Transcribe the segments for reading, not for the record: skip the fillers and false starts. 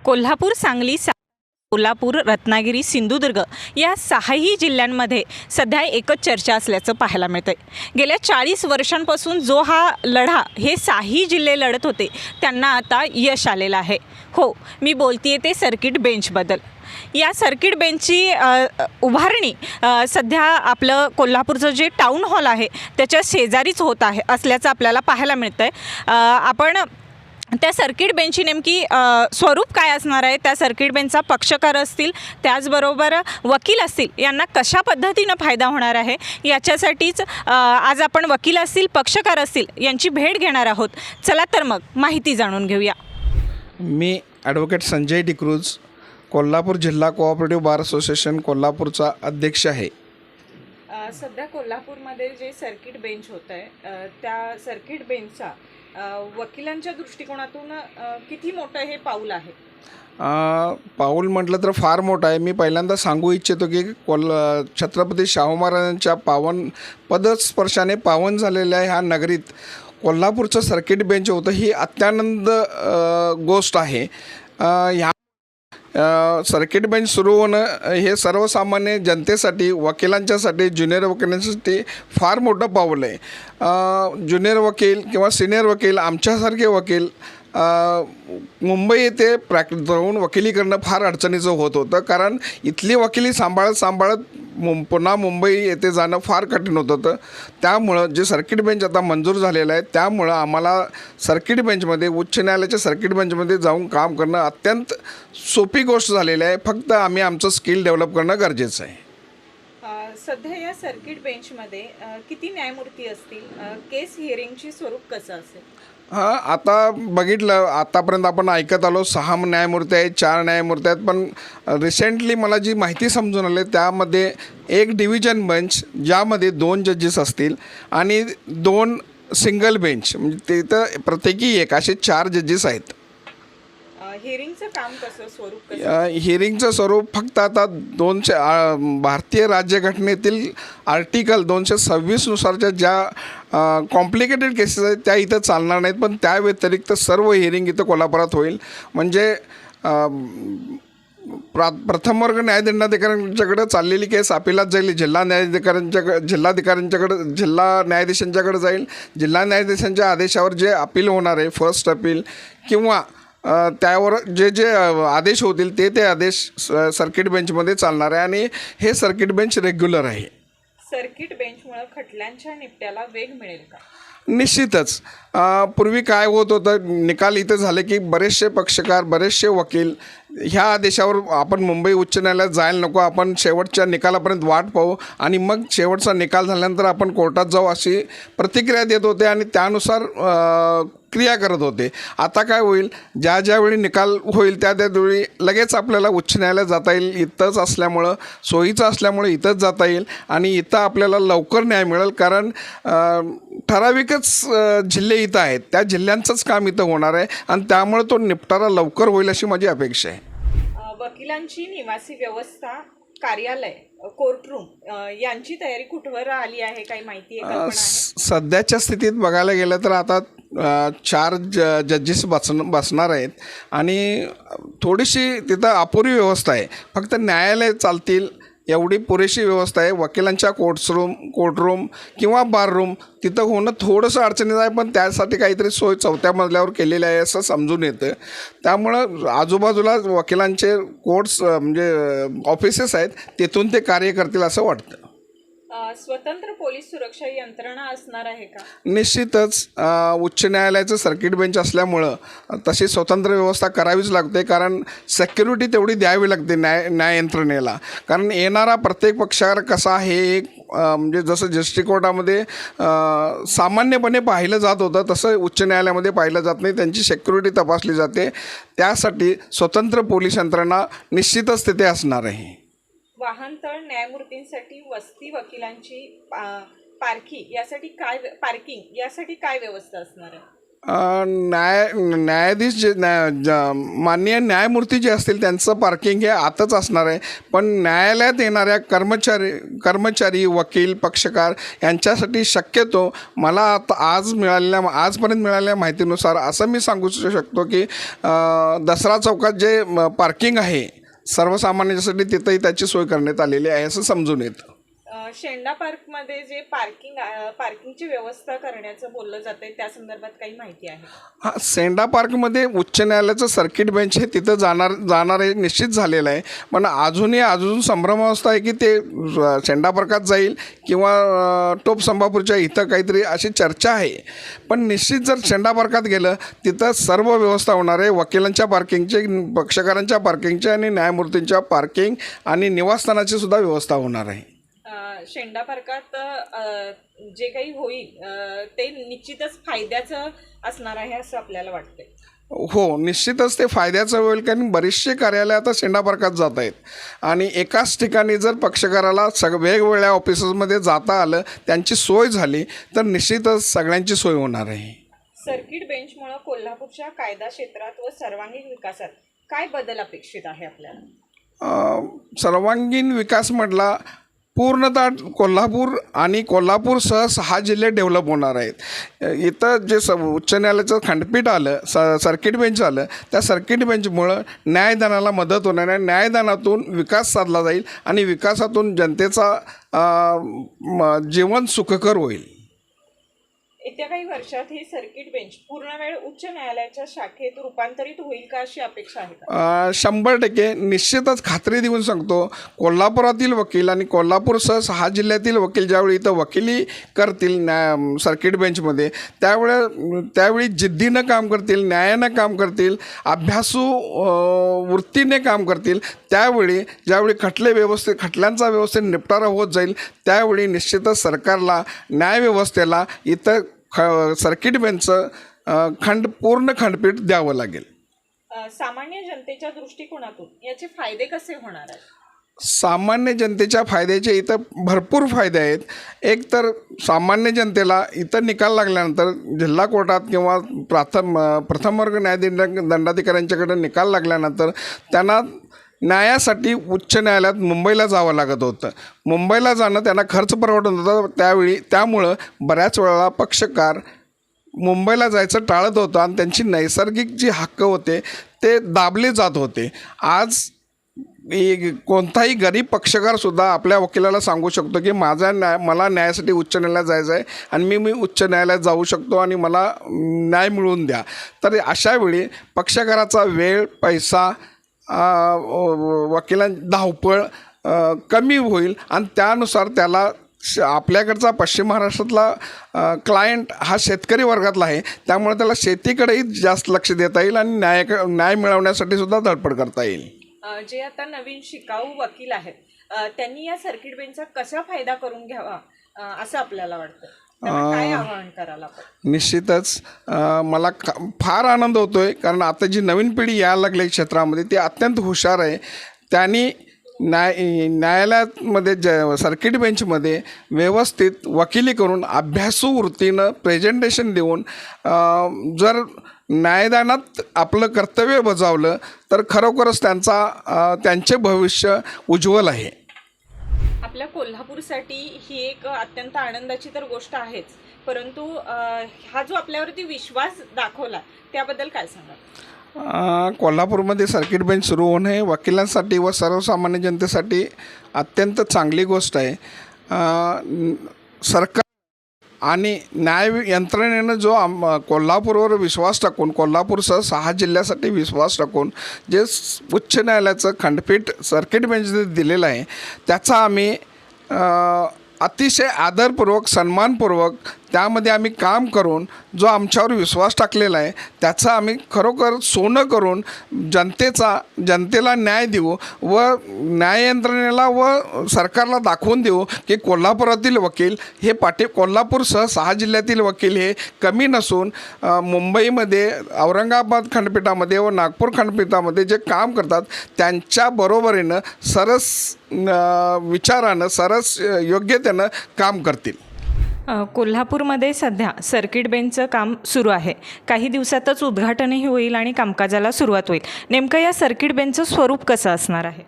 कोल्हापूर, सांगली, कोल्हापूर, रत्नागिरी, सिंधुदुर्ग या 6ही जिल्ह्यांमध्ये सध्या एकच चर्चा असल्याचं पाहायला मिळतं आहे। गेल्या 40 वर्षांपासून जो हा लढा हे 6ही जिल्हे लढत होते त्यांना आता यश आलेलं आहे। हो, मी बोलतीये ते सर्किट बेंचबद्दल। या सर्किट बेंचची उभारणी सध्या आपलं कोल्हापूरचं जे टाऊन हॉल आहे त्याच्या शेजारीच होत आहे असल्याचं आपल्याला पाहायला मिळतं आहे। आपण त्या सर्किट बेंचची नेमकी स्वरूप काय असणार आहे, त्या सर्किट बेंचचा पक्षकार असतील, त्याचबरोबर वकील असतील, यांना कशा पद्धतीनं फायदा होणार आहे याच्यासाठीच आज आपण वकील असतील, पक्षकार असतील यांची भेट घेणार आहोत। चला तर मग माहिती जाणून घेऊया। मी ॲडव्होकेट संजय डिक्रूज, कोल्हापूर जिल्हा कोऑपरेटिव्ह बार असोसिएशन कोल्हापूरचा अध्यक्ष आहे। सध्या कोल्हापूरमध्ये जे सर्किट बेंच होतं आहे त्या सर्किट बेंचचा वकिलांच्या दृष्टिकोनातून किती मोठं हे पाऊल आहे? पाऊल म्हटलं तर फार मोठं आहे। मी पहिल्यांदा सांगू इच्छितो की छत्रपती शाहू महाराजांच्या पावन पदस्पर्शाने पावन झालेल्या ह्या नगरीत कोल्हापूरचं सर्किट बेंच होतं ही अत्यानंद गोष्ट आहे। ह्या सर्किट बेंच सुरू होणं हे सर्वसामान्य जनतेसाठी, वकिलांच्यासाठी, ज्युनियर वकिलांसाठी फार मोठं पाऊल आहे। ज्युनियर वकील किंवा सिनियर वकील, आमच्यासारखे वकील मुंबई येथे जाऊन वकिली करणं फार अडचणीचं होत होतं, कारण इथली वकिली सांभाळत पुन्हा मुंबई येथे जाणं फार कठीण होत होतं। त्यामुळं जे सर्किट बेंच आता मंजूर झालेलं आहे त्यामुळं आम्हाला सर्किट बेंचमध्ये, उच्च न्यायालयाच्या सर्किट बेंचमध्ये जाऊन काम करणं अत्यंत सोपी गोष्ट झालेली आहे। फक्त आम्ही आमचं स्किल डेव्हलप करणं गरजेचं आहे। सध्या या सर्किट बेंचमध्ये किती न्यायमूर्ती असतील? केस हिअरिंगची स्वरूप कसं असेल? आता बघितलं, आतापर्यंत आपण ऐकत आलो 6 न्यायमूर्ती आहेत, 4 न्यायमूर्ती आहेत, पण रिसेंटली मला जी माहिती समजून आली त्यामध्ये एक डिव्हिजन बेंच ज्यामध्ये 2 जजेस असतील आणि 2 सिंगल बेंच, म्हणजे तिथं प्रत्येकी एक असे 4 जजेस आहेत। हिअरिंगचं काम कसं, स्वरूप हिअरिंगचं स्वरूप फक्त आता भारतीय राज्यघटनेतील आर्टिकल 226 नुसारच्या ज्या कॉम्प्लिकेटेड केसेस आहेत त्या इथं चालणार नाहीत, पण त्या व्यतिरिक्त सर्व हिअरिंग इथं कोल्हापुरात होईल। म्हणजे प्रथम वर्ग न्यायदंडाधिकाऱ्यांच्याकडे चाललेली केस अपिलात जाईल, जिल्हा न्यायाधीशांच्याकडे जाईल, जिल्हा न्यायाधीशांच्या आदेशावर जे अपील होणार आहे, फर्स्ट अपील किंवा त्यावर जे आदेश होतील ते आदेश सर्किट बेंचमध्ये चालणार आहे आणि हे सर्किट बेंच रेग्युलर आहे। सर्किट बेंचमुळे खटल्यांच्या निपट्याला वेग मिळेल का? निश्चितच। पूर्वी काय होत होतं, निकाल इथं झाले की बरेचसे पक्षकार, बरेचसे वकील ह्या आदेशावर आपण मुंबई उच्च न्यायालयात जायला नको, आपण शेवटच्या निकालापर्यंत वाट पाहू आणि मग शेवटचा निकाल झाल्यानंतर आपण कोर्टात जाऊ अशी प्रतिक्रिया देत होते आणि त्यानुसार क्रिया करत होते। आता काय होईल, ज्यावेळी निकाल होईल त्यावेळी लगेच आपल्याला उच्च न्यायालयात जाता येईल। इथंच असल्यामुळं, सोयीचं असल्यामुळं इथंच जाता येईल आणि इथं आपल्याला लवकर न्याय मिळेल, कारण ठराविकच जिल्हे इथं आहेत, त्या जिल्ह्यांचंच काम इथं होणार आहे आणि त्यामुळे तो निपटारा लवकर होईल अशी माझी अपेक्षा आहे। वकिलांची निवासी व्यवस्था, कार्यालय, कोर्टरूम यांची तयारी कुठवर आली आहे, काही माहिती आहे? सध्याच्या स्थितीत बघायला गेलं तर आता 4 जजेस बसणार आहेत आणि थोडीशी तिथं अपुरी व्यवस्था आहे। फक्त न्यायालय चालतील एवढी पुरेशी व्यवस्था आहे। वकिलांच्या कोर्टरूम किंवा बाररूम तिथं होणं थोडंसं अडचणीचं आहे, पण त्यासाठी काहीतरी सोय 4थ्या मजल्यावर केलेली आहे असं समजून येतं। त्यामुळं आजूबाजूला वकिलांचे कोर्ट्स म्हणजे ऑफिसेस आहेत, तिथून ते कार्य करतील असं वाटतं। स्वतंत्र पोलीस सुरक्षा यंत्रणा असणार आहे का? निश्चितच। उच्च न्यायालयाचं सर्किट बेंच असल्यामुळं तशी स्वतंत्र व्यवस्था करावीच लागते, कारण सेक्युरिटी तेवढी द्यावी लागते न्याय यंत्रणेला। कारण येणारा प्रत्येक पक्षकार कसा आहे, एक म्हणजे जसं डिस्ट्रिक्ट कोर्टामध्ये सामान्यपणे पाहिलं जात होतं तसं उच्च न्यायालयामध्ये पाहिलं जात नाही, त्यांची सेक्युरिटी तपासली जाते। त्यासाठी स्वतंत्र पोलीस यंत्रणा निश्चितच तिथे असणार आहे। वाहनतळ न्यायमूर्तींसाठी, वस्ती वकिलांची पार्किंग यासाठी काय व्यवस्था असणार आहे? न्यायाधीश माननीय न्यायमूर्ती जे असतील त्यांचं पार्किंग हे आतच असणार आहे. पण न्यायालयात येणाऱ्या कर्मचारी वकील पक्षकार यांच्यासाठी शक्यतो मला आजपर्यंत मिळालेल्या माहितीनुसार असं मी सांगू शकतो की दसरा चौकात जे पार्किंग आहे सर्वसामान्यांसाठी तिथंही त्याची सोय करण्यात आलेली आहे असं समजून येतं. शेंडा पार्कमध्ये जे पार्किंगची व्यवस्था करण्याचं बोललं जातंय त्या संदर्भात काही माहिती आहे? हां, शेंडा पार्कमध्ये उच्च न्यायालयाचं सर्किट बेंच हे तिथं जाणार हे निश्चित झालेलं आहे. पण अजून संभ्रमावस्था आहे की ते शेंडा पार्कात जाईल किंवा टोप संभापूरच्या इथं काहीतरी अशी चर्चा आहे. पण निश्चित जर शेंडा पार्कात गेलं तिथं सर्व व्यवस्था होणार आहे. वकिलांच्या पार्किंगचे, पक्षकारांच्या पार्किंगचे आणि न्यायमूर्तींच्या पार्किंग आणि निवासस्थानाची सुद्धा व्यवस्था होणार आहे. शेंडा पार्कात जे काही होईल ते निश्चितच फायद्याचं असणार आहे असं आपल्याला वाटतंय. हो, निश्चितच ते फायद्याचं होईल कारण बरीचशी कार्यालय आता शेंडा पार्कात जात आहेत आणि एकाच ठिकाणी जर पक्षकाराला वेगवेगळ्या ऑफिसेसमध्ये जाता आलं, त्यांची सोय झाली तर निश्चितच सगळ्यांची सोय होणार आहे. सर्किट बेंचमुळे कोल्हापूरच्या कायदा क्षेत्रात व सर्वांगीण विकासात काय बदल अपेक्षित आहे आपल्याला? सर्वांगीण विकास म्हटला पूर्णतः कोल्हापूर आणि कोल्हापूरसह 6 जिल्हे डेव्हलप होणार आहेत. इथं जे उच्च न्यायालयाचं खंडपीठ आलं, सर्किट बेंच आलं, त्या सर्किट बेंचमुळं न्यायदानाला मदत होणार आहे. न्यायदानातून विकास साधला जाईल आणि विकासातून जनतेचा जीवन सुखकर होईल. येत्या काही वर्षात हे सर्किट बेंच पूर्ण वेळ उच्च न्यायालयाच्या शाखेत रूपांतरित होईल का अशी अपेक्षा आहे का? 100% निश्चितच खात्री देऊन सांगतो. कोल्हापुरातील वकील आणि कोल्हापूरसह 6 जिल्ह्यातील वकील ज्यावेळी इथं वकिली करतील सर्किट बेंचमध्ये त्यावेळी जिद्दीनं काम करतील, न्यायानं काम करतील, अभ्यासू वृत्तीने काम करतील. ज्यावेळी खटल्यांचा व्यवस्थित निपटारा होत जाईल त्यावेळी निश्चितच सरकारला, न्यायव्यवस्थेला इथं सर्किट बेंचचं पूर्ण खंडपीठ द्यावं लागेल. सामान्य जनतेच्या दृष्टिकोनातून याचे फायदे कसे होणार आहेत? सामान्य जनतेच्या फायद्याचे इथं भरपूर फायदे आहेत. एक तर सामान्य जनतेला इथं निकाल लागल्यानंतर जिल्हा कोर्टात किंवा प्रथम वर्ग दंडाधिकाऱ्यांच्याकडे निकाल लागल्यानंतर त्यांना न्यायासाठी उच्च न्यायालयात मुंबईला जावं लागत होतं. मुंबईला जाणं त्यांना खर्च परवडत होता. त्यामुळं बऱ्याच वेळा पक्षकार मुंबईला जायचं टाळत होतं आणि त्यांची नैसर्गिक जी हक्क होते ते दाबले जात होते. आज कोणताही गरीब पक्षकारसुद्धा आपल्या वकिलाला सांगू शकतो की मला न्यायासाठी उच्च न्यायालयात जायचं आहे आणि मी उच्च न्यायालयात जाऊ शकतो आणि मला न्याय मिळवून द्या. तर अशा वेळी पक्षकाराचा वेळ, पैसा, धावपळ कमी होईल आणि त्यानुसार त्याला आपल्याकडचा पश्चिम महाराष्ट्रातला क्लायंट हा शेतकरी वर्गातला आहे. त्यामुळे त्याला शेतीकडेही जास्त लक्ष देता येईल आणि न्याय मिळवण्यासाठी सुद्धा धडपड करता येईल. जे आता नवीन शिकाऊ वकील आहेत त्यांनी या सर्किट बेंचचा कसा फायदा करून घ्यावा असं आपल्याला वाटतं? काय आवाहन करायला? निश्चितच मला फार आनंद होतोय कारण आता जी नवीन पिढी यायला लागली क्षेत्रामध्ये ती अत्यंत हुशार आहे. त्यांनी न्यायालयामध्ये सर्किट बेंचमध्ये व्यवस्थित वकिली करून अभ्यासू वृत्तीनं प्रेझेंटेशन देऊन जर न्यायदानात आपलं कर्तव्य बजावलं तर खरोखरच त्यांचे भविष्य उज्ज्वल आहे. आपल्या कोल्हापूरसाठी ही एक अत्यंत आनंदाची तर गोष्ट आहेच, परंतु हा जो आपल्यावरती विश्वास दाखवला त्याबद्दल काय सांगाल? कोल्हापूरमध्ये सर्किट बेंच सुरू होणे वकिलांसाठी व सर्वसामान्य जनतेसाठी अत्यंत चांगली गोष्ट आहे. सरकार आणि न्याय यंत्रणेनं जो कोल्हापूरवर विश्वास टाकून, कोल्हापूरसह 6 जिल्ह्यासाठी विश्वास टाकून जे उच्च न्यायालयाचं खंडपीठ सर्किट बेंच दिलेलं आहे त्याचा आम्ही अतिशय आदरपूर्वक, सन्मानपूर्वक त्यामध्ये आम्ही काम करून जो आमच्यावर विश्वास टाकलेला आहे त्याचा आम्ही खरोखर सोनं करून जनतेला न्याय देऊ व न्याययंत्रणेला व सरकारला दाखवून देऊ की कोल्हापुरातील वकील हे कोल्हापूरसह 6 जिल्ह्यातील वकील हे कमी नसून मुंबईमध्ये, औरंगाबाद खंडपीठामध्ये व नागपूर खंडपीठामध्ये जे काम करतात त्यांच्या बरोबरीनं सरस विचारानं, सरस योग्यतेनं काम करतील. कोल्हापूरमध्ये सध्या सर्किट बेंचचं काम सुरू आहे. काही दिवसातच उद्घाटनही होईल आणि कामकाजाला सुरुवात होईल. नेमकं या सर्किट बेंचचं स्वरूप कसं असणार आहे?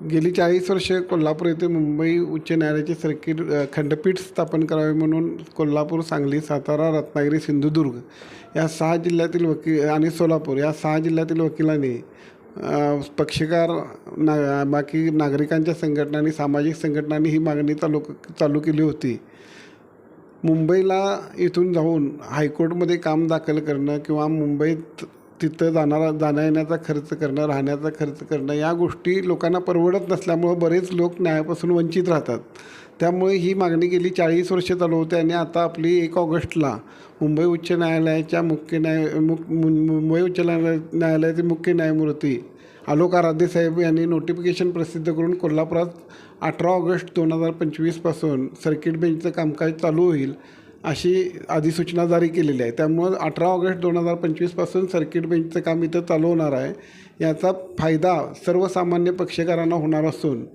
गेली 40 वर्षे कोल्हापूर येथे मुंबई उच्च न्यायालयाचे सर्किट खंडपीठ स्थापन करावे म्हणून कोल्हापूर, सांगली, सातारा, रत्नागिरी, सिंधुदुर्ग या 6 जिल्ह्यातील वकील आणि सोलापूर या 6 जिल्ह्यातील वकिलांनी पक्षकार बाकी नागरिकांच्या संघटना आणि सामाजिक संघटनांनी ही मागणी चालू केली होती. मुंबईला इथून जाऊन हायकोर्टमध्ये काम दाखल करणं किंवा मुंबईत तिथं जाण्या येण्याचा खर्च करणं, राहण्याचा खर्च करणं या गोष्टी लोकांना परवडत नसल्यामुळं बरेच लोक न्यायापासून वंचित राहतात. त्यामुळे ही मागणी गेली 40 वर्षे चालू होते आणि आता आपली 1 ऑगस्टला मुंबई उच्च न्यायालयाच्या मुंबई उच्च न्यायालयाचे मुख्य न्यायमूर्ती आलोक आराध्य साहेब यांनी नोटिफिकेशन प्रसिद्ध करून कोल्हापुरात 18 ऑगस्ट 2025पासून सर्किट बेंचचं कामकाज चालू होईल अशी अधिसूचना जारी केलेली आहे. त्यामुळं 18 ऑगस्ट 2025पासून सर्किट बेंचचं काम इथं चालू होणार आहे. याचा फायदा सर्वसामान्य पक्षकारांना होणार असून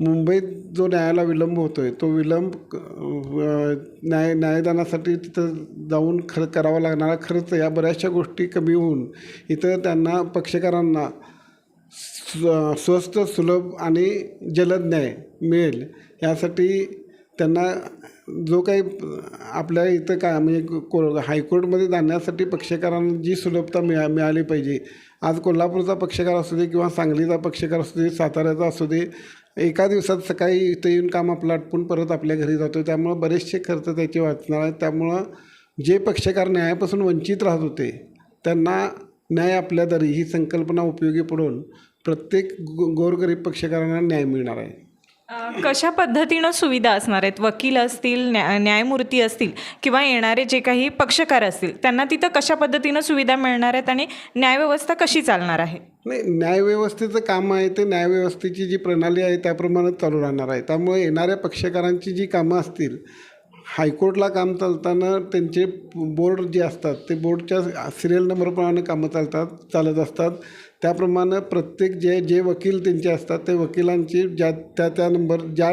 मुंबईत जो न्यायाला विलंब होतो आहे तो विलंब न्यायदानासाठी तिथं जाऊन करावा लागणारा खर्च या बऱ्याचशा गोष्टी कमी होऊन इथं त्यांना पक्षकारांना स्वस्त, सुलभ आणि जलद न्याय मिळेल. यासाठी त्यांना जो काही आपल्या इथं काय म्हणजे हायकोर्टमध्ये जाण्यासाठी पक्षकारांना जी सुलभता मिळाली पाहिजे. आज कोल्हापूरचा पक्षकार असू दे किंवा सांगलीचा पक्षकार असू दे, साताऱ्याचा असू दे, एका दिवसात सकाळी इथं येऊन काम आपलं आटपून परत आपल्या घरी जातो. त्यामुळं बरेचसे खर्च त्याचे वाचणार आहेत. त्यामुळं जे पक्षकार न्यायापासून वंचित राहत होते त्यांना न्याय आपल्या दारी ही संकल्पना उपयोगी पडून प्रत्येक गोरगरीब पक्षकारांना न्याय मिळणार आहे. कशा पद्धतीनं सुविधा असणार आहेत? वकील असतील, न्यायमूर्ती असतील किंवा येणारे जे काही पक्षकार असतील त्यांना तिथं कशा पद्धतीनं सुविधा मिळणार आहेत आणि न्यायव्यवस्था कशी चालणार आहे? नाही, न्यायव्यवस्थेचं काम आहे ते न्यायव्यवस्थेची जी प्रणाली आहे त्याप्रमाणेच चालू राहणार आहे. त्यामुळे येणाऱ्या पक्षकारांची जी कामं असतील, हायकोर्टला काम चालताना त्यांचे बोर्ड जे असतात ते बोर्डच्या सिरियल नंबरप्रमाणे कामं चालत असतात. त्याप्रमाणे प्रत्येक जे वकील त्यांचे असतात ते वकिलांची त्या नंबर ज्या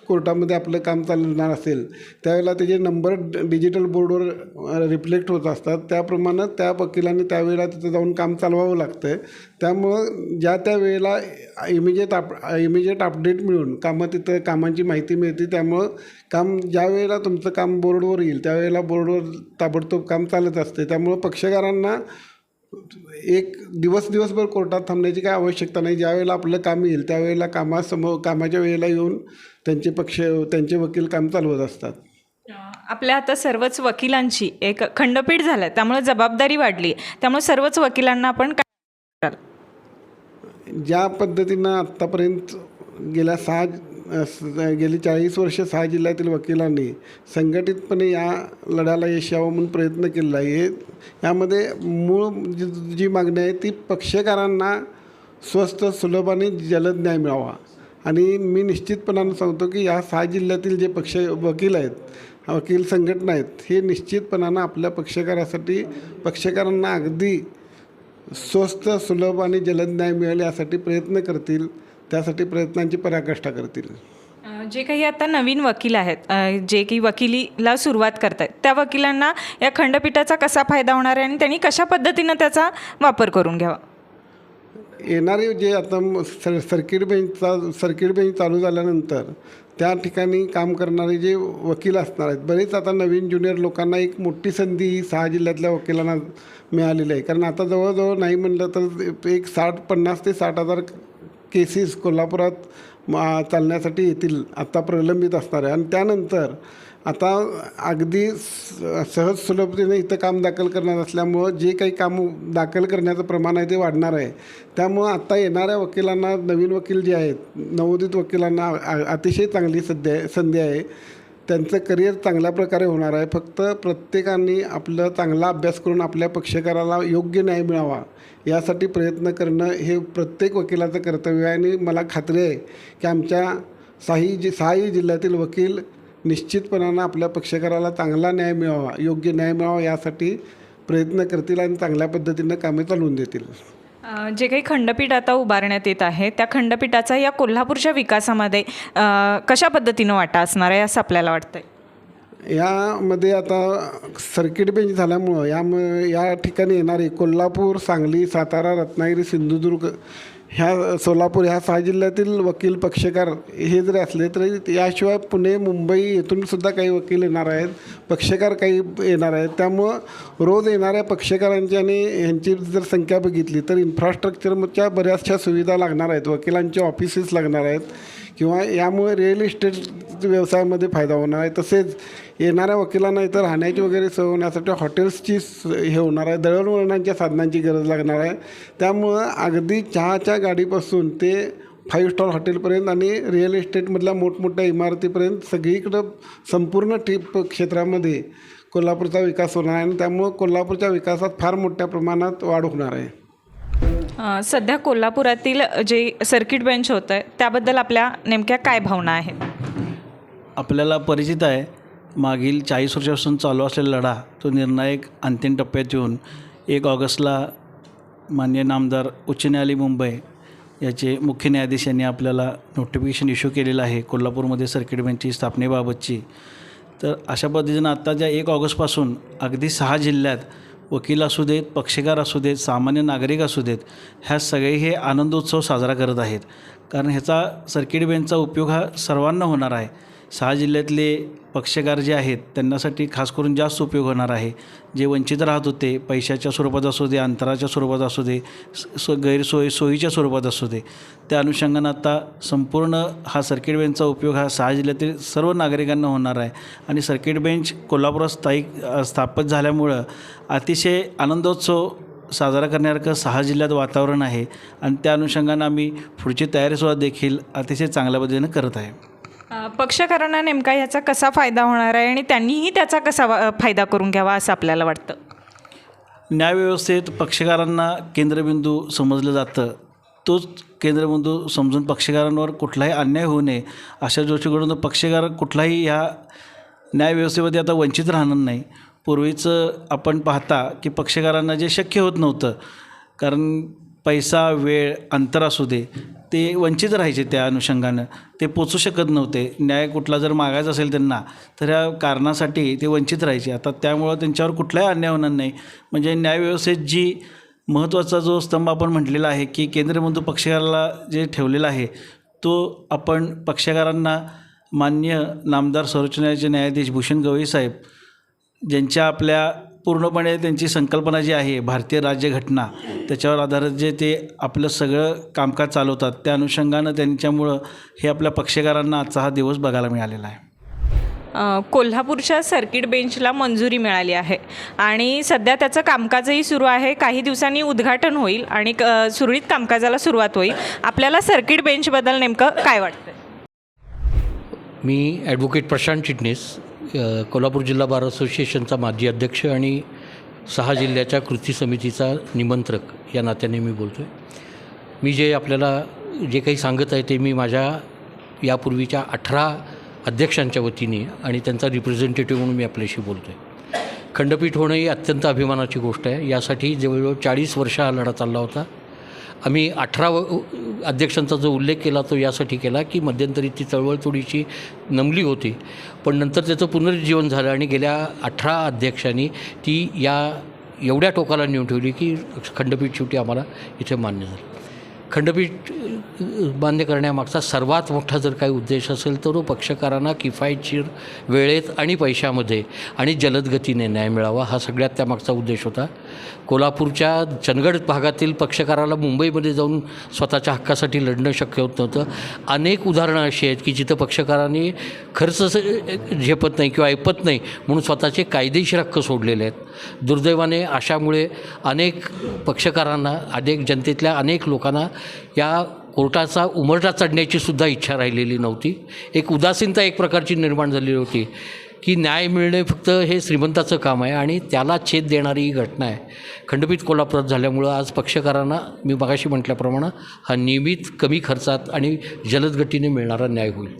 कोर्टामध्ये आपलं काम चालणार असेल त्यावेळेला त्याचे नंबर डिजिटल बोर्डवर रिफ्लेक्ट होत असतात. त्याप्रमाणे त्या वकिलांनी त्यावेळेला तिथं जाऊन काम चालवावं लागतं. त्यामुळं त्या वेळेला इमिजिएट अपडेट मिळून तिथं कामांची माहिती मिळते. त्यामुळं ज्या वेळेला तुमचं काम बोर्डवर येईल त्यावेळेला बोर्डवर ताबडतोब काम चालत असते. त्यामुळं पक्षकारांना एक दिवसभर कोर्टात थांबण्याची काय आवश्यकता नाही. ज्यावेळेला आपलं काम येईल त्यावेळेला कामाच्या वेळेला येऊन त्यांचे वकील काम चालवत असतात. आपल्या आता सर्वच वकिलांची एक खंडपीठ झालं आहे, त्यामुळे जबाबदारी वाढली. त्यामुळे सर्वच वकिलांना आपण काय कराल? ज्या पद्धतीनं आत्तापर्यंत गेली 40 वर्ष 6 जिल्ह्यातील वकिलांनी संघटितपणे या लढ्याला यश यावं म्हणून प्रयत्न केलेला आहे. यामध्ये मूळ जी मागणी आहे ती पक्षकारांना स्वस्त, सुलभ आणि जलद न्याय मिळावा. आणि मी निश्चितपणानं सांगतो की या 6 जिल्ह्यातील जे वकील आहेत, वकील संघटना आहेत, हे निश्चितपणानं आपल्या पक्षकारांना अगदी स्वस्त, सुलभ आणि जलद न्याय मिळेल यासाठी प्रयत्न करतील. त्यासाठी प्रयत्नांची पराकाष्ठा करतील. जे काही आता नवीन वकील आहेत, जे काही वकिलीला सुरुवात करत आहेत, त्या वकिलांना या खंडपीठाचा कसा फायदा होणार आहे आणि त्यांनी कशा पद्धतीनं त्याचा वापर करून घ्यावा? येणारे जे आता सर्किट बेंच चालू झाल्यानंतर त्या ठिकाणी काम करणारे जे वकील असणार आहेत, बरेच आता नवीन ज्युनियर लोकांना एक मोठी संधी ही 6 जिल्ह्यातल्या वकिलांना मिळालेली आहे. कारण आता जवळजवळ नाही म्हणलं तर एक 50 ते 60,000 केसेस कोल्हापुरात चालण्यासाठी येतील आता प्रलंबित असणार आहे. आणि त्यानंतर आता अगदी सहज सुलभतेने इथं काम दाखल करणार असल्यामुळं जे काही काम दाखल करण्याचं प्रमाण आहे ते वाढणार आहे. त्यामुळं आता येणाऱ्या वकिलांना, नवीन वकील जे आहेत, नवोदित वकिलांना अतिशय चांगली संधी आहे. त्यांचं करिअर चांगल्या प्रकारे होणार आहे. फक्त प्रत्येकाने आपलं चांगला अभ्यास करून आपल्या पक्षकाराला योग्य न्याय मिळावा यासाठी प्रयत्न करणं हे प्रत्येक वकिलाचं कर्तव्य आहे. आणि मला खात्री आहे की आमच्या 6 जिल्ह्यातील वकील निश्चितपणानं आपल्या पक्षकाराला चांगला न्याय मिळावा, योग्य न्याय मिळावा यासाठी प्रयत्न करतील आणि चांगल्या पद्धतीनं कामे चालवून देतील. जे काही खंडपीठ आता उभारण्यात येत आहे त्या खंडपीठाचा या कोल्हापूरच्या विकासामध्ये कशा पद्धतीनं वाटा असणार आहे असं आपल्याला वाटतंय? यामध्ये आता सर्किट बेंच झाल्यामुळं या ठिकाणी येणारे कोल्हापूर, सांगली, सातारा, रत्नागिरी, सिंधुदुर्ग सोलापूर ह्या 6 जिल्ह्यातील वकील पक्षकार हे जरी असले तरी याशिवाय पुणे, मुंबई येथून सुद्धा काही वकील येणार आहेत, पक्षकार काही येणार आहेत. त्यामुळं रोज येणाऱ्या पक्षकारांची आणि ह्यांची जर संख्या बघितली तर इन्फ्रास्ट्रक्चरच्या बऱ्याचशा सुविधा लागणार आहेत, वकिलांचे ऑफिसेस लागणार आहेत किंवा यामुळे रिअल इस्टेट व्यवसायामध्ये फायदा होणार आहे. तसेच येणाऱ्या वकिलांना इथं राहण्याची वगैरे सोय होण्यासाठी हॉटेल्सची हे होणार आहे, दळणवळणाच्या साधनांची गरज लागणार आहे. त्यामुळं अगदी चहाच्या गाडीपासून ते 5 स्टार हॉटेलपर्यंत आणि रिअल इस्टेटमधल्या मोठमोठ्या इमारतीपर्यंत सगळीकडं संपूर्ण क्षेत्रामध्ये कोल्हापूरचा विकास होणार आहे आणि त्यामुळं कोल्हापूरच्या विकासात फार मोठ्या प्रमाणात वाढ होणार आहे. सध्या कोल्हापुरातील जे सर्किट बेंच होतं आहे त्याबद्दल आपल्या नेमक्या काय भावना आहेत? आपल्याला परिचित आहे, मागील 40 वर्षापासून चालू असलेला लढा तो निर्णायक अंतिम टप्प्यात येऊन 1 ऑगस्टला माननीय नामदार उच्च न्यायालय मुंबई याचे मुख्य न्यायाधीश यांनी आपल्याला नोटिफिकेशन इश्यू केलेलं आहे कोल्हापूरमध्ये सर्किट बेंचची स्थापनेबाबतची. तर अशा पद्धतीनं आत्ताच्या 1 ऑगस्टपासून अगदी 6 जिल्ह्यात वकील असू देत, पक्षकार असू देत, सामान्य नागरिक असू देत, ह्या सगळे हे आनंदोत्सव साजरा करत आहेत. कारण ह्याचा सर्किट बेंचचा उपयोग हा सर्वांना होणार आहे. 6 जिल्ह्यातले पक्षकार जे आहेत त्यांच्यासाठी खास करून जास्त उपयोग होणार आहे. जे वंचित राहत होते, पैशाच्या स्वरूपात असू दे, अंतराच्या स्वरूपात असू दे, सोयीच्या स्वरूपात असू दे, त्या अनुषंगानं आता संपूर्ण हा सर्किट बेंचचा उपयोग हा 6 जिल्ह्यातील सर्व नागरिकांना होणार आहे. आणि सर्किट बेंच कोल्हापुरात स्थापित झाल्यामुळं अतिशय आनंदोत्सव साजरा करण्यासारखं 6 जिल्ह्यात वातावरण आहे आणि त्या अनुषंगानं आम्ही पुढची तयारीसुद्धा देखील अतिशय चांगल्या पद्धतीनं करत आहे. पक्षकारांना नेमका याचा कसा फायदा होणार आहे आणि त्यांनीही त्याचा कसा फायदा करून घ्यावा असं आपल्याला वाटतं? न्यायव्यवस्थेत पक्षकारांना केंद्रबिंदू समजलं जातं. तोच केंद्रबिंदू समजून पक्षकारांवर कुठलाही अन्याय होऊ नये अशा दृष्टीकडून पक्षकार कुठलाही ह्या न्यायव्यवस्थेमध्ये आता वंचित राहणार नाही. पूर्वीचं आपण पाहता की पक्षकारांना जे शक्य होत नव्हतं, कारण पैसा, वेळ, अंतर असू दे, ते वंचित राहायचे. त्या अनुषंगानं ते पोचू शकत नव्हते. न्याय कुठला जर मागायचा असेल त्यांना तर ह्या कारणासाठी ते वंचित राहायचे. आता त्यामुळं त्यांच्यावर कुठलाही अन्याय होणार नाही. म्हणजे न्यायव्यवस्थेत जी महत्त्वाचा जो स्तंभ आपण म्हटलेला आहे की केंद्रबिंदू पक्षकाराला जे ठेवलेला आहे तो आपण पक्षकारांना माननीय नामदार सर्वोच्च न्यायालयाचे न्यायाधीश भूषण गवई साहेब ज्यांच्या आपल्या पूर्णपणे त्यांची संकल्पना जी आहे भारतीय राज्यघटना त्याच्यावर आधारित जे ते आपलं सगळं कामकाज चालवतात, त्या अनुषंगानं त्यांच्यामुळं हे आपल्या पक्षकारांना आजचा हा दिवस बघायला मिळालेला आहे. कोल्हापूरच्या सर्किट बेंचला मंजुरी मिळाली आहे आणि सध्या त्याचं कामकाजही सुरू आहे. काही दिवसांनी उद्घाटन होईल आणि सुरळीत कामकाजाला सुरुवात होईल. आपल्याला सर्किट बेंचबद्दल नेमकं काय वाटतं? मी ॲडव्होकेट प्रशांत चिटणीस, कोल्हापूर जिल्हा बार असोसिएशनचा माजी अध्यक्ष आणि 6 जिल्ह्याच्या कृती समितीचा निमंत्रक या नात्याने मी बोलतो आहे. मी जे आपल्याला जे काही सांगत आहे ते मी माझ्या यापूर्वीच्या 18 अध्यक्षांच्या वतीने आणि त्यांचा रिप्रेझेंटेटिव्ह म्हणून मी आपल्याशी बोलतो आहे. खंडपीठ होणं ही अत्यंत अभिमानाची गोष्ट आहे. यासाठी जवळजवळ 40 वर्ष हा लढा चालला होता. आम्ही 18 अध्यक्षांचा जो उल्लेख केला तो यासाठी केला की मध्यंतरी ती चळवळ थोडीशी नमली होती, पण नंतर त्याचं पुनरुज्जीवन झालं आणि गेल्या 18 अध्यक्षांनी ती एवढ्या टोकाला नेऊन ठेवली की खंडपीठ शेवटी आम्हाला इथे मान्य झालं. खंडपीठ मान्य करण्यामागचा सर्वात मोठा जर काही उद्देश असेल तर तो पक्षकारांना किफायतशीर वेळेत आणि पैशामध्ये आणि जलद गतीने न्याय मिळावा हा सगळ्यात त्यामागचा उद्देश होता. कोल्हापूरच्या चंदगड भागातील पक्षकाराला मुंबईमध्ये जाऊन स्वतःच्या हक्कासाठी लढणं शक्य होत नव्हतं. अनेक उदाहरणं अशी आहेत की जिथं पक्षकारांनी खर्च झेपत नाही किंवा ऐपत नाही म्हणून स्वतःचे कायदेशीर हक्क सोडलेले आहेत. दुर्दैवाने अशामुळे अनेक पक्षकारांना, अनेक जनतेतल्या अनेक लोकांना या कोर्टाचा उंबरठा चढण्याची सुद्धा इच्छा राहिलेली नव्हती. एक उदासीनता एक प्रकारची निर्माण झालेली होती की न्याय मिळणे फक्त हे श्रीमंताचं काम आहे आणि त्याला छेद देणारी ही घटना आहे. खंडपीठ कोल्हापुरात झाल्यामुळं आज पक्षकारांना मी मगाशी म्हटल्याप्रमाणे हा नियमित कमी खर्चात आणि जलद गतीने मिळणारा न्याय होईल.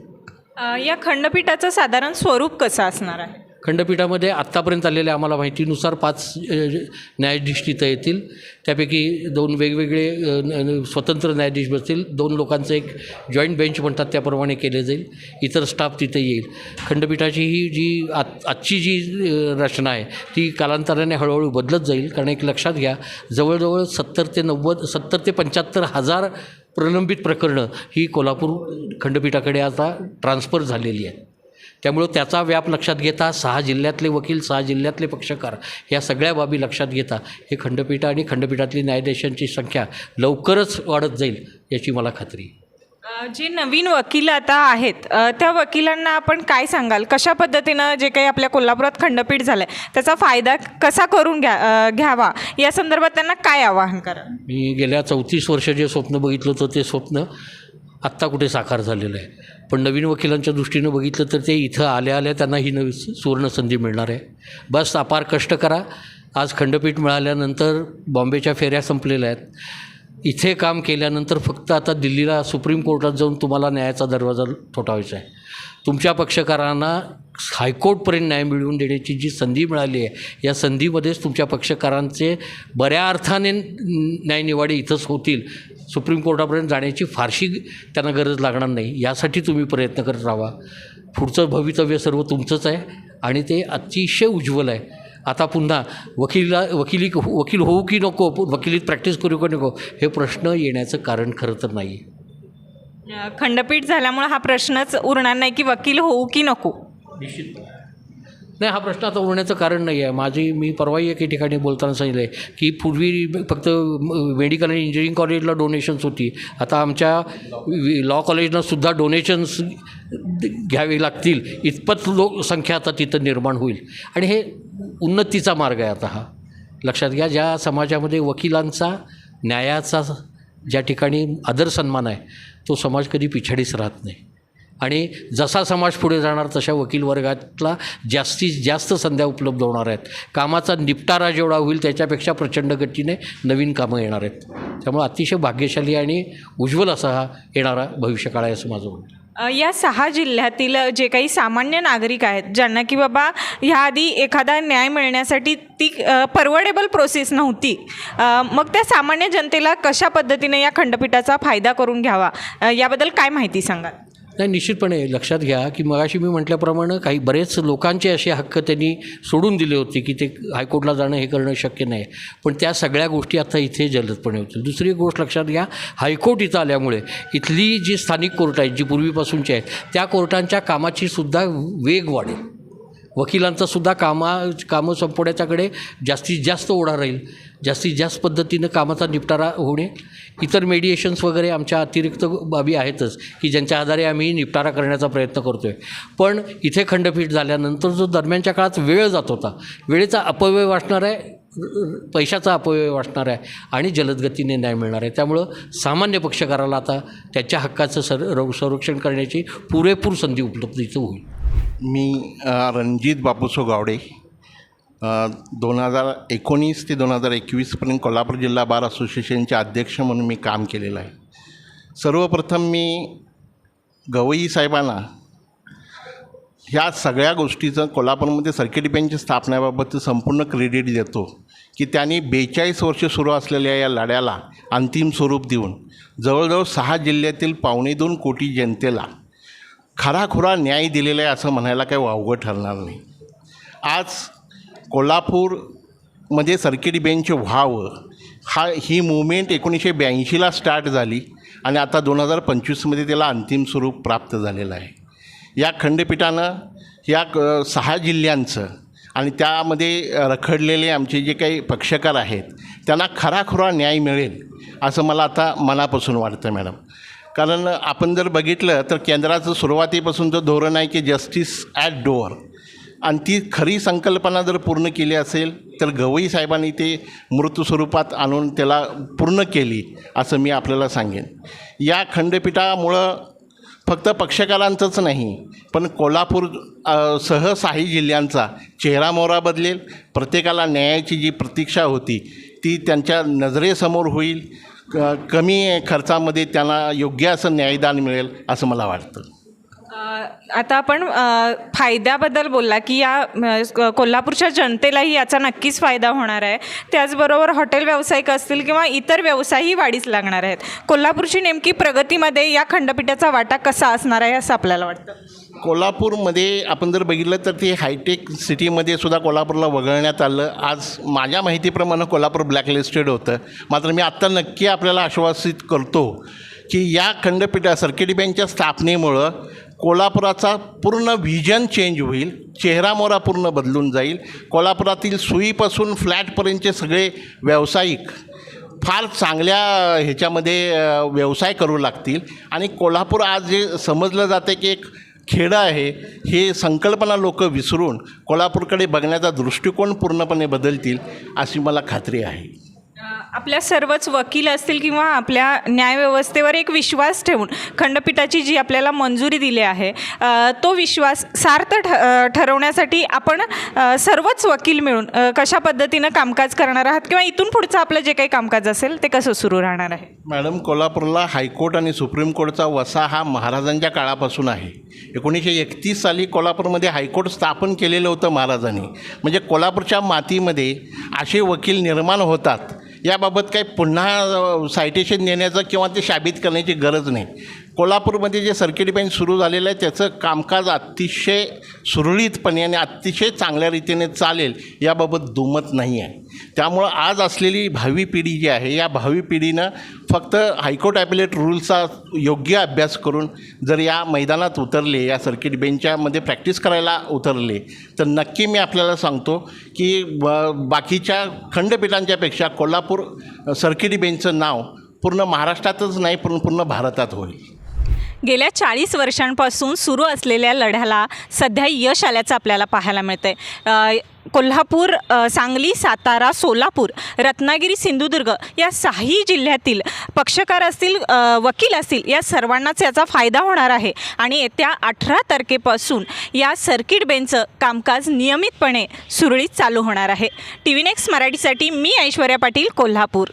या खंडपीठाचं साधारण स्वरूप कसं असणार आहे? खंडपीठामध्ये आत्तापर्यंत आलेल्या आम्हाला माहितीनुसार 5 न्यायाधीश तिथं येतील. त्यापैकी 2 वेगवेगळे स्वतंत्र न्यायाधीश बसतील. 2 लोकांचं एक जॉईंट बेंच म्हणतात त्याप्रमाणे केले जाईल. इतर स्टाफ तिथे येईल. खंडपीठाची ही जी आजची जी रचना आहे ती कालांतराने हळूहळू बदलत जाईल. कारण एक लक्षात घ्या, जवळजवळ 70 ते 75 हजार प्रलंबित प्रकरणं ही कोल्हापूर खंडपीठाकडे आता ट्रान्सफर झालेली आहेत. त्यामुळं त्याचा व्याप लक्षात घेता 6 जिल्ह्यातले वकील, 6 जिल्ह्यातले पक्षकार या सगळ्या बाबी लक्षात घेता हे खंडपीठ आणि खंडपीठातली न्यायाधीशांची संख्या लवकरच वाढत जाईल याची मला खात्री आहे. जे नवीन वकील आता आहेत त्या वकिलांना आपण काय सांगाल? कशा पद्धतीनं जे काही आपल्या कोल्हापुरात खंडपीठ झालं आहे त्याचा फायदा कसा करून घ्यावा या संदर्भात त्यांना काय आवाहन करा? मी गेल्या 34 वर्ष जे स्वप्न बघितलं होतं ते स्वप्न आत्ता कुठे साकार झालेलं आहे. पण नवीन वकिलांच्या दृष्टीनं बघितलं तर ते इथं आल्या त्यांना ही नवी सुवर्ण संधी मिळणार आहे. बस अपार कष्ट करा. आज खंडपीठ मिळाल्यानंतर बॉम्बेच्या फेऱ्या संपलेल्या आहेत. इथे काम केल्यानंतर फक्त आता दिल्लीला सुप्रीम कोर्टात जाऊन तुम्हाला न्यायाचा दरवाजा ठोठावायचा आहे. तुमच्या पक्षकारांना हायकोर्टपर्यंत न्याय मिळवून देण्याची जी संधी मिळाली आहे या संधीमध्येच तुमच्या पक्षकारांचे बऱ्या अर्थाने न्यायनिवाडे इथंच होतील. सुप्रीम कोर्टापर्यंत जाण्याची फारशी त्यांना गरज लागणार नाही. यासाठी तुम्ही प्रयत्न करत राहा. पुढचं भवितव्य सर्व तुमचंच आहे आणि ते अतिशय उज्ज्वल आहे. आता पुन्हा वकील होऊ की नको, वकिलीत प्रॅक्टिस करू का नको हे प्रश्न येण्याचं कारण खरं तर नाही आहे. खंडपीठ झाल्यामुळे हा प्रश्नच उरणार नाही की वकील होऊ की नको. निश्चित नाही, हा प्रश्न आता उरण्याचं कारण नाही आहे. मी परवाही एके ठिकाणी बोलताना सांगितलं आहे की पूर्वी फक्त मेडिकल आणि इंजिनिअरिंग कॉलेजला डोनेशन्स होती. आता आमच्या लॉ कॉलेजलासुद्धा डोनेशन्स घ्यावे लागतील इतपत लोकसंख्या आता तिथं निर्माण होईल. आणि हे उन्नतीचा मार्ग आहे. आता हा लक्षात घ्या, ज्या समाजामध्ये वकिलांचा न्यायाचा ज्या ठिकाणी आदर सन्मान आहे तो समाज कधी पिछाडीच राहत नाही. आणि जसा समाज पुढे जाणार तशा वकील वर्गातला जास्तीत जास्त संध्या उपलब्ध होणार आहेत. कामाचा निपटारा जेवढा होईल त्याच्यापेक्षा प्रचंड गतीने नवीन कामं येणार आहेत. त्यामुळे अतिशय भाग्यशाली आणि उज्ज्वल असा हा येणारा भविष्यकाळ आहे असं माझं म्हणणं. या 6 जिल्ह्यातील जे काही सामान्य नागरिक आहेत ज्यांना की बाबा ह्याआधी एखादा न्याय मिळण्यासाठी ती परवडेबल प्रोसेस नव्हती, मग त्या सामान्य जनतेला कशा पद्धतीने या खंडपीठाचा फायदा करून घ्यावा याबद्दल काय माहिती सांगाल? नाही, निश्चितपणे लक्षात घ्या की मगाशी मी म्हटल्याप्रमाणे काही बरेच लोकांचे असे हक्क त्यांनी सोडून दिले होते की ते हायकोर्टला जाणं हे करणं शक्य नाही. पण त्या सगळ्या गोष्टी आता इथे जलदपणे होतील. दुसरी गोष्ट लक्षात घ्या, हायकोर्ट इथं आल्यामुळे इथली जी स्थानिक कोर्ट आहेत जी पूर्वीपासूनची आहेत त्या कोर्टांच्या कामाची सुद्धा वेग वाढेल. वकिलांचासुद्धा कामं संपवण्याच्याकडे जास्तीत जास्त ओढा राहील. जास्तीत जास्त पद्धतीनं कामाचा निपटारा होणे. इतर मेडिएशन्स वगैरे आमच्या अतिरिक्त बाबी आहेतच की ज्यांच्या आधारे आम्ही निपटारा करण्याचा प्रयत्न करतो आहे. पण इथे खंडपीठ झाल्यानंतर जो दरम्यानच्या काळात वेळ जात होता, वेळेचा अपव्यय वाचणार आहे, पैशाचा अपव्यय वाचणार आहे आणि जलदगतीने न्याय मिळणार आहे. त्यामुळं सामान्य पक्षकाराला आता त्याच्या हक्काचं संरक्षण करण्याची पुरेपूर संधी उपलब्ध इथं होईल. मी रणजित बापूसो गावडे 2019 ते 2021पर्यंत कोल्हापूर जिल्हा बार असोसिएशनचे अध्यक्ष म्हणून मी काम केलेलं आहे. सर्वप्रथम मी गवई साहेबांना ह्या सगळ्या गोष्टीचं कोल्हापूरमध्ये सर्किट बेंचच्या स्थापनेबाबतचं संपूर्ण क्रेडिट देतो की त्यांनी 42 वर्ष सुरू असलेल्या या लढ्याला अंतिम स्वरूप देऊन जवळजवळ 6 जिल्ह्यातील 2.25 कोटी जनतेला खराखुरा न्याय दिलेला आहे असं म्हणायला काही वावगं ठरणार नाही. आज कोल्हापूरमध्ये सर्किट बेंच व्हावं ही मूवमेंट 1982ला स्टार्ट झाली आणि आता 2025मध्ये त्याला अंतिम स्वरूप प्राप्त झालेलं आहे. या खंडपीठानं या 6 जिल्ह्यांचं आणि त्यामध्ये रखडलेले आमचे जे काही पक्षकार आहेत त्यांना खराखुरा न्याय मिळेल असं मला आता मनापासून वाटतं मॅडम. कारण आपण जर बघितलं तर केंद्राचं सुरुवातीपासून जो धोरण आहे की जस्टिस ॲट डोअर आणि ती खरी संकल्पना जर पूर्ण केली असेल तर गवई साहेबांनी ते मूर्त स्वरूपात आणून त्याला पूर्ण केली असं मी आपल्याला सांगेन. या खंडपीठामुळं फक्त पक्षकारांचंच नाही पण कोल्हापूर सह 6 जिल्ह्यांचा चेहरामोहरा बदलेल. प्रत्येकाला न्यायाची जी प्रतीक्षा होती ती त्यांच्या नजरेसमोर होईल. कमी खर्चामध्ये त्यांना योग्य असं न्यायदान मिळेल असं मला वाटतं. आता आपण फायद्याबद्दल बोलला की या कोल्हापूरच्या जनतेलाही याचा नक्कीच फायदा होणार आहे. त्याचबरोबर हॉटेल व्यावसायिक असतील किंवा इतर व्यवसायही वाढीस लागणार आहेत. कोल्हापूरची नेमकी प्रगतीमध्ये या खंडपीठाचा वाटा कसा असणार आहे असं आपल्याला वाटतं? कोल्हापूरमध्ये आपण जर बघितलं तर ते हायटेक सिटीमध्ये सुद्धा कोल्हापूरला वगळण्यात आलं. आज माझ्या माहितीप्रमाणे कोल्हापूर ब्लॅकलिस्टेड होतं. मात्र मी आत्ता नक्की आपल्याला आश्वासित करतो की या खंडपीठा सर्किट बेंचच्या स्थापनेमुळं कोल्हापुराचा पूर्ण व्हिजन चेंज होईल, चेहरामोहरा पूर्ण बदलून जाईल. कोल्हापुरातील सुईपासून फ्लॅटपर्यंतचे सगळे व्यावसायिक फार चांगल्या ह्याच्यामध्ये व्यवसाय करू लागतील आणि कोल्हापूर आज जे समजलं जातं की एक खेडं आहे, हे संकल्पना लोक विसरून कोल्हापूरकडे बघण्याचा दृष्टिकोन पूर्णपणे बदलतील अशी मला खात्री आहे. आपल्या सर्वच वकील असतील किंवा आपल्या न्यायव्यवस्थेवर एक विश्वास ठेवून खंडपीठाची जी आपल्याला मंजुरी दिली आहे तो विश्वास सार्थ ठरवण्यासाठी आपण सर्वच वकील मिळून कशा पद्धतीनं कामकाज करणार आहात किंवा इथून पुढचं आपलं जे काही कामकाज असेल ते कसं सुरू राहणार आहे? मॅडम, कोल्हापूरला हायकोर्ट आणि सुप्रीम कोर्टचा वसा हा महाराजांच्या काळापासून आहे. 1931 साली कोल्हापूरमध्ये हायकोर्ट स्थापन केलेलं होतं महाराजांनी. म्हणजे कोल्हापूरच्या मातीमध्ये असे वकील निर्माण होतात याबाबत काही पुन्हा सायटेशन देण्याचं किंवा ते साबित करण्याची गरज नाही. कोल्हापूरमध्ये जे सर्किट बेंच सुरू झालेलं आहे त्याचं कामकाज अतिशय सुरळीतपणे आणि अतिशय चांगल्या रीतीने चालेल याबाबत दुमत नाही आहे. त्यामुळं आज असलेली भावी पिढी जी आहे या भावी पिढीनं फक्त हायकोर्ट ॲपिलेट रूल्सचा योग्य अभ्यास करून जर या मैदानात उतरले, या सर्किट बेंचच्यामध्ये प्रॅक्टिस करायला उतरले तर नक्की मी आपल्याला सांगतो की बाकीच्या खंडपीठांच्यापेक्षा कोल्हापूर सर्किट बेंचचं नाव पूर्ण महाराष्ट्रातच नाही पण पूर्ण भारतात होईल. गेल्या 40 वर्षांपासून सुरू असलेल्या लढ्याला सध्या यश आल्याचं आपल्याला पाहायला मिळतं आहे. कोल्हापूर, सांगली, सातारा, सोलापूर, रत्नागिरी, सिंधुदुर्ग या 6ही जिल्ह्यातील पक्षकार असतील, वकील असतील या सर्वांनाच याचा फायदा होणार आहे आणि येत्या 18 तारखेपासून या सर्किट बेंचचं कामकाज नियमितपणे सुरळीत चालू होणार आहे. TV नेक्स्ट मराठीसाठी मी ऐश्वर्या पाटील, कोल्हापूर.